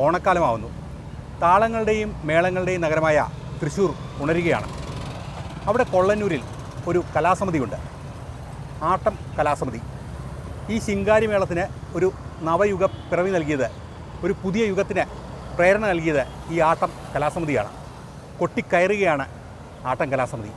ഓണക്കാലമാവുന്നു. താളങ്ങളുടെയും മേളങ്ങളുടെയും നഗരമായ തൃശ്ശൂർ ഉണരുകയാണ്. അവിടെ കൊള്ളന്നൂരിൽ ഒരു കലാസമിതിയുണ്ട്, ആട്ടം കലാസമിതി. ഈ ശിങ്കാരിമേളത്തിന് ഒരു നവയുഗ പിറവി നൽകിയത്, ഒരു പുതിയ യുഗത്തിന് പ്രേരണ നൽകിയത് ഈ ആട്ടം കലാസമിതിയാണ്. കൊട്ടിക്കയറുകയാണ് ആട്ടം കലാസമിതി.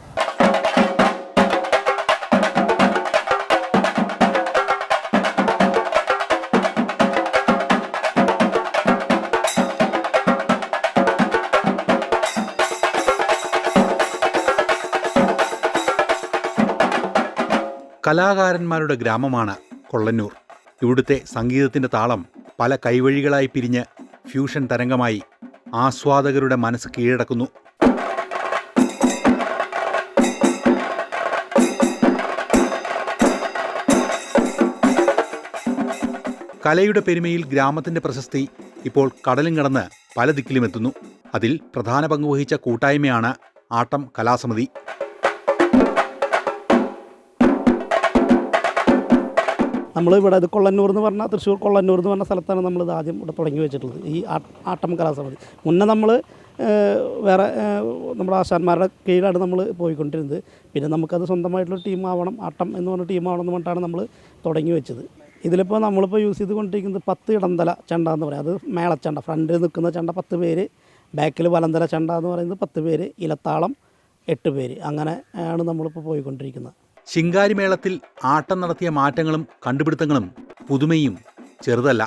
കലാകാരന്മാരുടെ ഗ്രാമമാണ് കൊള്ളന്നൂർ. ഇവിടുത്തെ സംഗീതത്തിൻ്റെ താളം പല കൈവഴികളായി പിരിഞ്ഞ് ഫ്യൂഷൻ തരംഗമായി ആസ്വാദകരുടെ മനസ്സ് കീഴടക്കുന്നു. കലയുടെ പെരുമയിൽ ഗ്രാമത്തിൻ്റെ പ്രശസ്തി ഇപ്പോൾ കടലും കടന്ന് പല ദിക്കിലുമെത്തുന്നു. അതിൽ പ്രധാന പങ്കുവഹിച്ച കൂട്ടായ്മയാണ് ആട്ടം കലാസമിതി. നമ്മളിവിടെ ഇത് കൊള്ളന്നൂർ എന്ന് പറഞ്ഞാൽ തൃശ്ശൂർ കൊള്ളന്നൂർ എന്ന് പറഞ്ഞ സ്ഥലത്താണ് നമ്മളിത് ആദ്യം ഇവിടെ തുടങ്ങി വെച്ചിട്ടുള്ളത്, ഈ ആട്ടം കലാസമിതി. മുന്നേ നമ്മൾ വേറെ നമ്മുടെ ആശാന്മാരുടെ കീഴിലാണ് നമ്മൾ പോയിക്കൊണ്ടിരുന്നത്. പിന്നെ നമുക്കത് സ്വന്തമായിട്ടുള്ള ടീമാവണം, ആട്ടം എന്ന് പറഞ്ഞ ടീമാവണം എന്ന് പറഞ്ഞിട്ടാണ് നമ്മൾ തുടങ്ങി വെച്ചത്. ഇതിലിപ്പോൾ നമ്മളിപ്പോൾ യൂസ് ചെയ്തുകൊണ്ടിരിക്കുന്നത് 10 ഇടന്തല ചെണ്ട എന്ന് പറയും. അത് മേളച്ചണ്ട, ഫ്രണ്ടിൽ നിൽക്കുന്ന ചെണ്ട 10 പേര്, ബാക്കിൽ വലന്തല ചെണ്ട എന്ന് പറയുന്നത് 10 പേര്, ഇലത്താളം 8 പേര്. അങ്ങനെ ആണ് നമ്മളിപ്പോൾ പോയിക്കൊണ്ടിരിക്കുന്നത്. ശിങ്കാരിമേളത്തിൽ ആട്ടം നടത്തിയ മാറ്റങ്ങളും കണ്ടുപിടുത്തങ്ങളും പുതുമയും ചെറുതല്ല.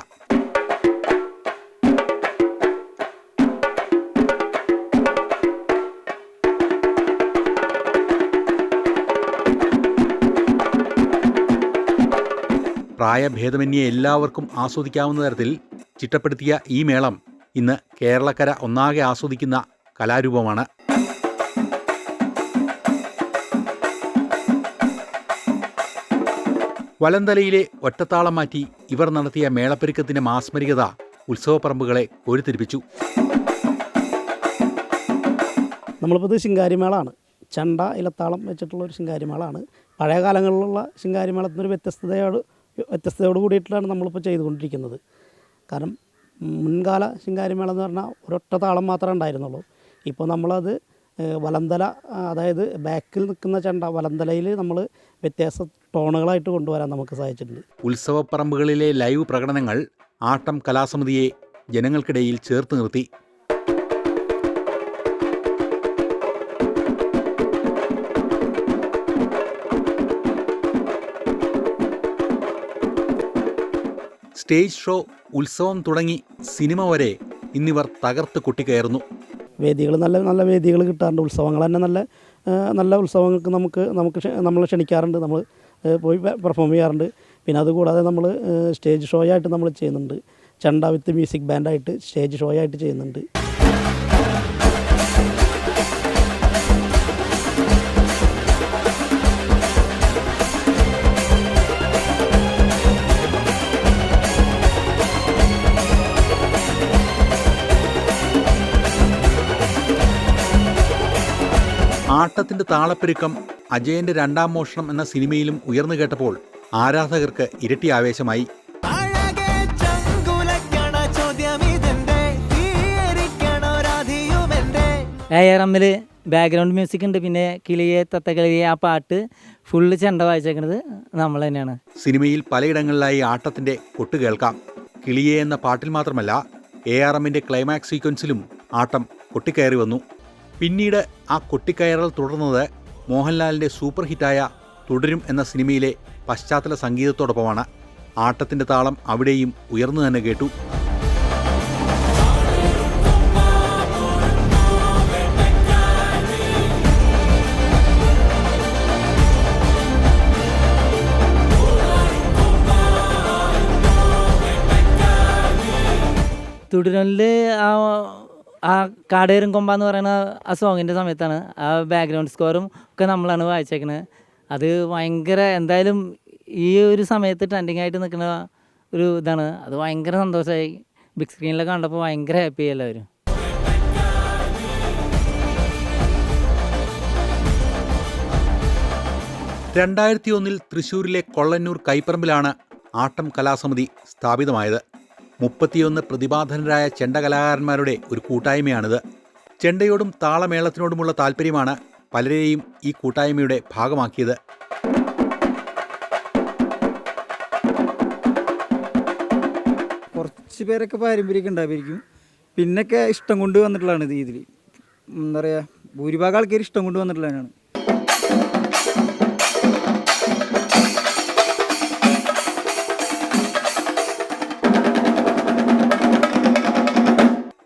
പ്രായഭേദമന്യേ എല്ലാവർക്കും ആസ്വദിക്കാവുന്ന തരത്തിൽ ചിട്ടപ്പെടുത്തിയ ഈ മേളം ഇന്ന് കേരളക്കര ഒന്നാകെ ആസ്വദിക്കുന്ന കലാരൂപമാണ്. വലന്തലയിലെ ഒറ്റത്താളം മാറ്റി ഇവർ നടത്തിയ മേളപ്പെരുക്കത്തിൻ്റെ മാസ്മരികത ഉത്സവപ്പറമ്പുകളെ കോരിത്തിരിപ്പിച്ചു. നമ്മളിപ്പോൾ ഇത് ശിങ്കാരിമേളമാണ്, ചെണ്ട ഇലത്താളം വെച്ചിട്ടുള്ളൊരു ശിങ്കാരിമേളമാണ്. പഴയ കാലങ്ങളിലുള്ള ശിങ്കാരിമേളത്തിനൊരു വ്യത്യസ്തതയോട് കൂടിയിട്ടാണ് നമ്മളിപ്പോൾ ചെയ്തുകൊണ്ടിരിക്കുന്നത്. കാരണം മുൻകാല ശിങ്കാരിമേളം എന്ന് പറഞ്ഞാൽ ഒരൊറ്റ താളം മാത്രമേ ഉണ്ടായിരുന്നുള്ളൂ. ഇപ്പോൾ നമ്മളത് വലന്തല, അതായത് ബാക്കിൽ നിൽക്കുന്ന ചെണ്ട വലന്തലയിൽ നമ്മൾ വ്യത്യാസ ടോണുകളായിട്ട് കൊണ്ടുവരാൻ നമുക്ക് സാധിച്ചിട്ടുണ്ട്. ഉത്സവപ്പറമ്പുകളിലെ ലൈവ് പ്രകടനങ്ങൾ ആട്ടം കലാസമിതിയെ ജനങ്ങൾക്കിടയിൽ ചേർത്ത് നിർത്തി. സ്റ്റേജ് ഷോ, ഉത്സവം തുടങ്ങി സിനിമ വരെ ഇന്നിവർ തകർത്ത് കൊട്ടിക്കയറുന്നു. വേദികൾ നല്ല വേദികൾ കിട്ടാറുണ്ട്. ഉത്സവങ്ങൾ തന്നെ നല്ല ഉത്സവങ്ങൾക്ക് നമ്മൾ ക്ഷണിക്കാറുണ്ട്, നമ്മൾ പോയി പെർഫോം ചെയ്യാറുണ്ട്. പിന്നെ അതുകൂടാതെ നമ്മൾ സ്റ്റേജ് ഷോ ആയിട്ട് നമ്മൾ ചെയ്യുന്നുണ്ട്. ചെണ്ട വിത്ത് മ്യൂസിക് ബാൻഡായിട്ട് സ്റ്റേജ് ഷോ ആയിട്ട് ചെയ്യുന്നുണ്ട്. ആട്ടത്തിൻ്റെ താളപ്പെരുക്കം അജയൻ്റെ 2ാം മോഷണം എന്ന സിനിമയിലും ഉയർന്നു കേട്ടപ്പോൾ ആരാധകർക്ക് ഇരട്ടി ആവേശമായി. ARMൽ ബാക്ക്ഗ്രൗണ്ട് മ്യൂസിക് ഉണ്ട്, പിന്നെ കിളിയെ തത്തക്കിളിയെ ആ പാട്ട് ഫുള്ള് ചെണ്ട വായിച്ചേക്കുന്നത് നമ്മൾ തന്നെയാണ്. സിനിമയിൽ പലയിടങ്ങളിലായി ആട്ടത്തിൻ്റെ കൊട്ട് കേൾക്കാം. കിളിയെ എന്ന പാട്ടിൽ മാത്രമല്ല, ARMൻ്റെ ക്ലൈമാക്സ് സീക്വൻസിലും ആട്ടം കൊട്ടിക്കയറി വന്നു. പിന്നീട് ആ കൊട്ടിക്കയറൽ തുടർന്നത് മോഹൻലാലിൻ്റെ സൂപ്പർ ഹിറ്റായ തുടരും എന്ന സിനിമയിലെ പശ്ചാത്തല സംഗീതത്തോടൊപ്പമാണ്. ആട്ടത്തിൻ്റെ താളം അവിടെയും ഉയർന്നു തന്നെ കേട്ടു. തുടരലിൽ ആ കാടേറും കൊമ്പ എന്ന് പറയുന്ന ആ സോങ്ങിൻ്റെ സമയത്താണ് ആ ബാക്ക്ഗ്രൗണ്ട് സ്കോറും ഒക്കെ നമ്മളാണ് വായിച്ചേക്കുന്നത്. അത് ഭയങ്കര, എന്തായാലും ഈ ഒരു സമയത്ത് ട്രെൻഡിങ് ആയിട്ട് നിൽക്കുന്ന ഒരു ഇതാണ്. അത് ഭയങ്കര സന്തോഷമായി. ബിഗ് സ്ക്രീനിലൊക്കെ കണ്ടപ്പോൾ ഭയങ്കര ഹാപ്പി എല്ലാവരും. ൽ തൃശ്ശൂരിലെ കൊള്ളന്നൂർ കൈപ്പറമ്പിലാണ് ആട്ടം കലാസമിതി സ്ഥാപിതമായത്. 31 പ്രതിഭാധനരായ ചെണ്ട കലാകാരന്മാരുടെ ഒരു കൂട്ടായ്മയാണിത്. ചെണ്ടയോടും താളമേളത്തിനോടുമുള്ള താല്പര്യമാണ് പലരെയും ഈ കൂട്ടായ്മയുടെ ഭാഗമാക്കിയത്. കുറച്ച് പേരൊക്കെ പാരമ്പര്യമൊക്കെ ഉണ്ടായിരിക്കും, പിന്നൊക്കെ ഇഷ്ടം കൊണ്ട് വന്നിട്ടുള്ളതാണ്. ഇത് ഇതിൽ എന്താ പറയുക, ഭൂരിഭാഗം ആൾക്കാർ ഇഷ്ടം കൊണ്ട് വന്നിട്ടുള്ളതാണ്.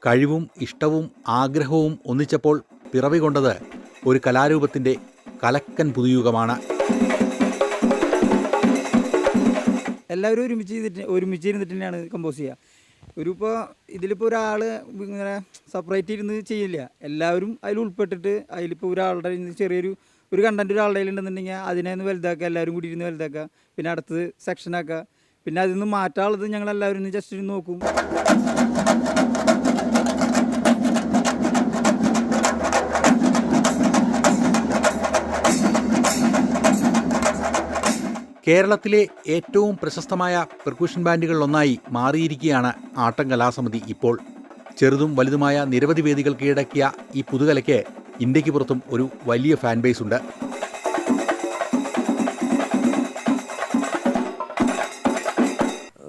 കഴിവും ഇഷ്ടവും ആഗ്രഹവും ഒന്നിച്ചപ്പോൾ പിറവി കൊണ്ടത് ഒരു കലാരൂപത്തിൻ്റെ കലക്കൻ പുതുയുഗമാണ്. എല്ലാവരും ഒരുമിച്ച് ഇരുന്നിട്ട് തന്നെയാണ് കമ്പോസ് ചെയ്യുക. ഇപ്പോൾ ഇതിലിപ്പോൾ ഒരാൾ ഇങ്ങനെ സെപ്പറേറ്റ് ഇരുന്ന് ചെയ്യില്ല, എല്ലാവരും അതിൽ ഉൾപ്പെട്ടിട്ട് അതിലിപ്പോൾ ഒരാളുടെ ചെറിയൊരു കണ്ടൻറ്റ് ഒരാളുടെ കയ്യിലുണ്ടെന്നുണ്ടെങ്കിൽ അതിനെ ഒന്ന് വലുതാക്കുക, എല്ലാവരും കൂടി ഇരുന്ന് വലുതാക്കുക, പിന്നെ അടുത്തത് സെക്ഷനാക്കുക, പിന്നെ അതിൽ നിന്ന് മാറ്റാനുള്ളത് ഞങ്ങളെല്ലാവരും ജസ്റ്റ് നോക്കും. കേരളത്തിലെ ഏറ്റവും പ്രശസ്തമായ പെർക്യൂഷൻ ബാൻഡുകളിലൊന്നായി മാറിയിരിക്കുകയാണ് ആട്ടം കലാസമിതി ഇപ്പോൾ. ചെറുതും വലുതുമായ നിരവധി വേദികൾ കീഴടക്കിയ ഈ പുതുകലയ്ക്ക് ഇന്ത്യക്ക് പുറത്തും ഒരു വലിയ ഫാൻ ബേസ് ഉണ്ട്.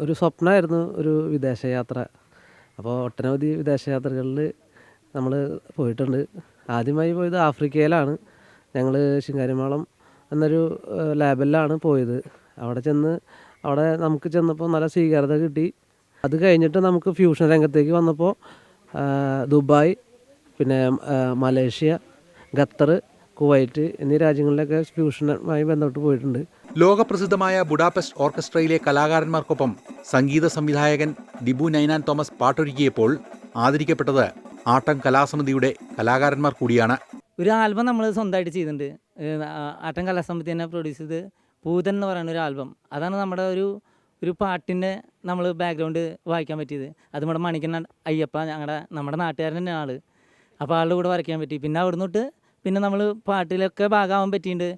ഒരു സ്വപ്നമായിരുന്നു ഒരു വിദേശയാത്ര. അപ്പോൾ ഒട്ടനവധി വിദേശയാത്രകളിൽ നമ്മൾ പോയിട്ടുണ്ട്. ആദ്യമായി പോയത് ആഫ്രിക്കയിലാണ്. ഞങ്ങൾ ശിങ്കാരിമേളം എന്നൊരു ലാബിലാണ് പോയത്. അവിടെ നമുക്ക് ചെന്നപ്പോൾ നല്ല സ്വീകാര്യത കിട്ടി. അത് കഴിഞ്ഞിട്ട് നമുക്ക് ഫ്യൂഷൻ രംഗത്തേക്ക് വന്നപ്പോൾ ദുബായ്, പിന്നെ മലേഷ്യ, ഖത്തർ, കുവൈറ്റ് എന്നീ രാജ്യങ്ങളിലൊക്കെ ഫ്യൂഷനുമായി ബന്ധപ്പെട്ട് പോയിട്ടുണ്ട്. ലോകപ്രസിദ്ധമായ ബുഡാപെസ്റ്റ് ഓർക്കസ്ട്രയിലെ കലാകാരന്മാർക്കൊപ്പം സംഗീത സംവിധായകൻ ദിബു നൈനാൻ തോമസ് പാട്ടൊരുക്കിയപ്പോൾ ആദരിക്കപ്പെട്ടത് ആട്ടം കലാസമിതിയുടെ കലാകാരന്മാർ കൂടിയാണ്. ഒരു ആൽബം നമ്മൾ സ്വന്തമായിട്ട് ചെയ്തിട്ടുണ്ട്. ആട്ടം കലാസമിതി തന്നെ പ്രൊഡ്യൂസ് ചെയ്ത് പൂതൻ എന്ന് പറയുന്ന ഒരു ആൽബം. അതാണ് നമ്മുടെ ഒരു പാട്ടിൻ്റെ നമ്മൾ ബാക്ക്ഗ്രൗണ്ട് വായിക്കാൻ പറ്റിയത്. അത് നമ്മുടെ മണിക്കണ്ണ അയ്യപ്പ, നമ്മുടെ നാട്ടുകാരൻ തന്നെ ആൾ. അപ്പോൾ ആളുടെ കൂടെ വരയ്ക്കാൻ പറ്റി. പിന്നെ അവിടുന്ന് തൊട്ട് പിന്നെ നമ്മൾ പാട്ടിലൊക്കെ ഭാഗമാവാൻ പറ്റിയിട്ടുണ്ട്.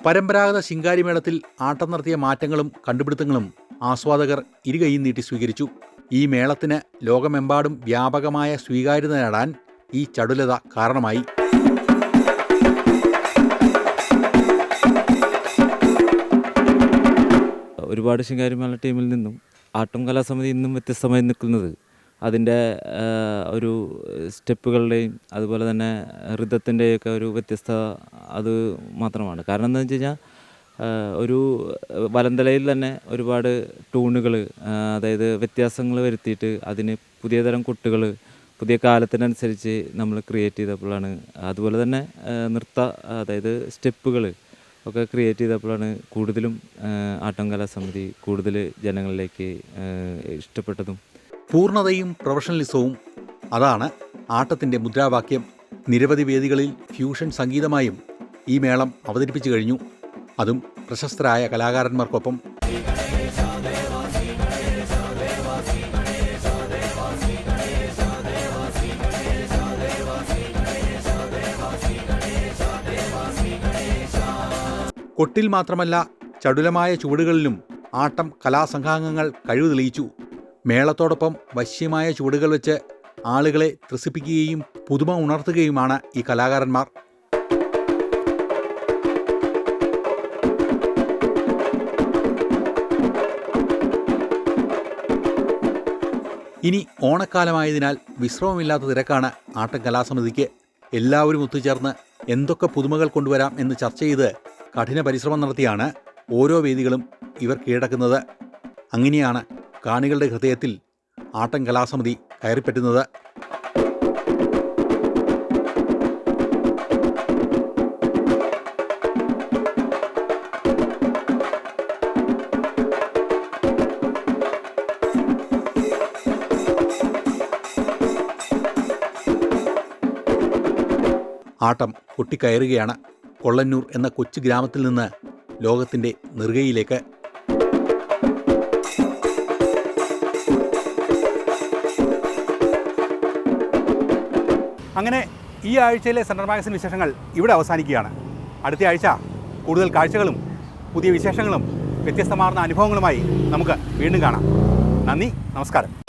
പരമ്പരാഗത ശിങ്കാരിമേളത്തിൽ ആട്ടം നടത്തിയ മാറ്റങ്ങളും കണ്ടുപിടുത്തങ്ങളും ആസ്വാദകർ ഇരുകൈയും നീട്ടി സ്വീകരിച്ചു. ഈ മേളത്തിന് ലോകമെമ്പാടും വ്യാപകമായ സ്വീകാര്യത നേടാൻ ഈ ചടുലത കാരണമായി. ഒരുപാട് ശിങ്കാരിമേള ടീമിൽ നിന്നും ആട്ടം കലാസമിതി ഇന്നും വ്യത്യസ്തമായി നിൽക്കുന്നത് അതിൻ്റെ ഒരു സ്റ്റെപ്പുകളുടെയും അതുപോലെ തന്നെ ഋതത്തിൻ്റെയൊക്കെ ഒരു വ്യത്യസ്ത അത് മാത്രമാണ്. കാരണം എന്താണെന്ന് വെച്ച് കഴിഞ്ഞാൽ ഒരു വലന്തലയിൽ തന്നെ ഒരുപാട് ട്യൂണുകൾ, അതായത് വ്യത്യാസങ്ങൾ വരുത്തിയിട്ട് അതിന് പുതിയ തരം കൊട്ടുകൾ പുതിയ കാലത്തിനനുസരിച്ച് നമ്മൾ ക്രിയേറ്റ് ചെയ്തപ്പോഴാണ്, അതുപോലെ തന്നെ അതായത് സ്റ്റെപ്പുകൾ ഒക്കെ ക്രിയേറ്റ് ചെയ്തപ്പോഴാണ് കൂടുതലും ആട്ടം കലാസമിതി കൂടുതൽ ജനങ്ങളിലേക്ക് ഇഷ്ടപ്പെട്ടതും. പൂർണ്ണതയും പ്രൊഫഷണലിസവും അതാണ് ആട്ടത്തിൻ്റെ മുദ്രാവാക്യം. നിരവധി വേദികളിൽ ഫ്യൂഷൻ സംഗീതമായും ഈ മേളം അവതരിപ്പിച്ചു കഴിഞ്ഞു, അതും പ്രശസ്തരായ കലാകാരന്മാർക്കൊപ്പം. കൊട്ടിൽ മാത്രമല്ല, ചടുലമായ ചുവടുകളിലും ആട്ടം കലാസംഘാംഗങ്ങൾ കഴിവ് തെളിയിച്ചു. മേളത്തോടൊപ്പം വശ്യമായ ചുവടുകൾ വെച്ച് ആളുകളെ ത്രസിപ്പിക്കുകയും പുതുമ ഉണർത്തുകയുമാണ് ഈ കലാകാരന്മാർ. ഇനി ഓണക്കാലമായതിനാൽ വിശ്രമമില്ലാത്ത തിരക്കാണ് ആട്ടം കലാസമിതിക്ക്. എല്ലാവരും ഒത്തുചേർന്ന് എന്തൊക്കെ പുതുമകൾ കൊണ്ടുവരാം എന്ന് ചർച്ച ചെയ്ത് കഠിന പരിശ്രമം നടത്തിയാണ് ഓരോ വേദികളും ഇവർ കീഴടക്കുന്നത്. അങ്ങനെയാണ് കാണികളുടെ ഹൃദയത്തിൽ ആട്ടം കലാസമിതി കയറിപ്പറ്റുന്നത്. ആട്ടം കൊട്ടിക്കയറുകയാണ് കൊള്ളന്നൂർ എന്ന കൊച്ചു ഗ്രാമത്തിൽ നിന്ന് ലോകത്തിൻ്റെ നെറുകയിലേക്ക്. അങ്ങനെ ഈ ആഴ്ചയിലെ സെൻട്രൽ മാഗസിൻ വിശേഷങ്ങൾ ഇവിടെ അവസാനിക്കുകയാണ്. അടുത്ത ആഴ്ച കൂടുതൽ കാഴ്ചകളും പുതിയ വിശേഷങ്ങളും വ്യത്യസ്തമാർന്ന അനുഭവങ്ങളുമായി നമുക്ക് വീണ്ടും കാണാം. നന്ദി, നമസ്കാരം.